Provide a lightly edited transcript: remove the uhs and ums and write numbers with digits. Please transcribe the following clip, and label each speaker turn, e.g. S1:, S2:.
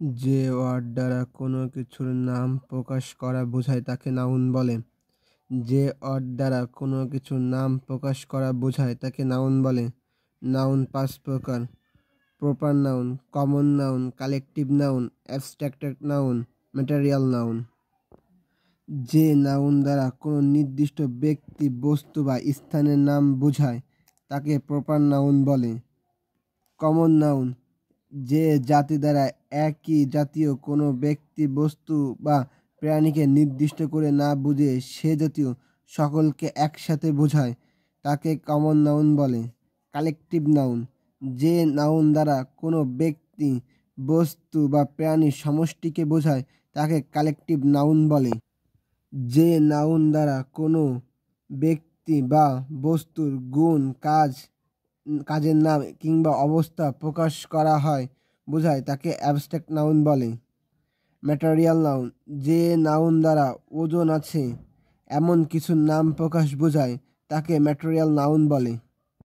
S1: যে ওয়ার্ড দ্বারা কোনো কিছুর নাম প্রকাশ করা বোঝায় তাকে নাউন বলে। যে ওয়ার্ড দ্বারা কোনো কিছুর নাম প্রকাশ করা বোঝায় তাকে নাউন বলে। নাউন 5 প্রকার: proper noun, common noun, collective noun, abstract noun, material noun. যে নাউন দ্বারা কোনো নির্দিষ্ট ব্যক্তি, বস্তু বা স্থানের নাম বোঝায় তাকে প্রপার নাউন বলে। কমন নাউন: যে জাতি দ্বারা একই জাতীয় কোনো ব্যক্তি, বস্তু বা প্রাণীকে নির্দিষ্ট করে না বুঝে সে জাতীয় সকলকে একসাথে বোঝায় তাকে কমন নাউন বলে। কালেকটিভ নাউন: যে নাউন দ্বারা কোনো ব্যক্তি, বস্তু বা প্রাণীর সমষ্টিকে বোঝায় তাকে কালেকটিভ নাউন বলে। যে নাউন দ্বারা কোনো ব্যক্তি বা বস্তুর গুণ, কাজের নাম কিংবা অবস্থা প্রকাশ করা হয় বোঝায় তাকে অ্যাবস্ট্রাক্ট নাউন বলে। ম্যাটেরিয়াল নাউন: যে নাউন দ্বারা ওজন আছে এমন কিছুর নাম প্রকাশ বোঝায় তাকে ম্যাটেরিয়াল নাউন বলে।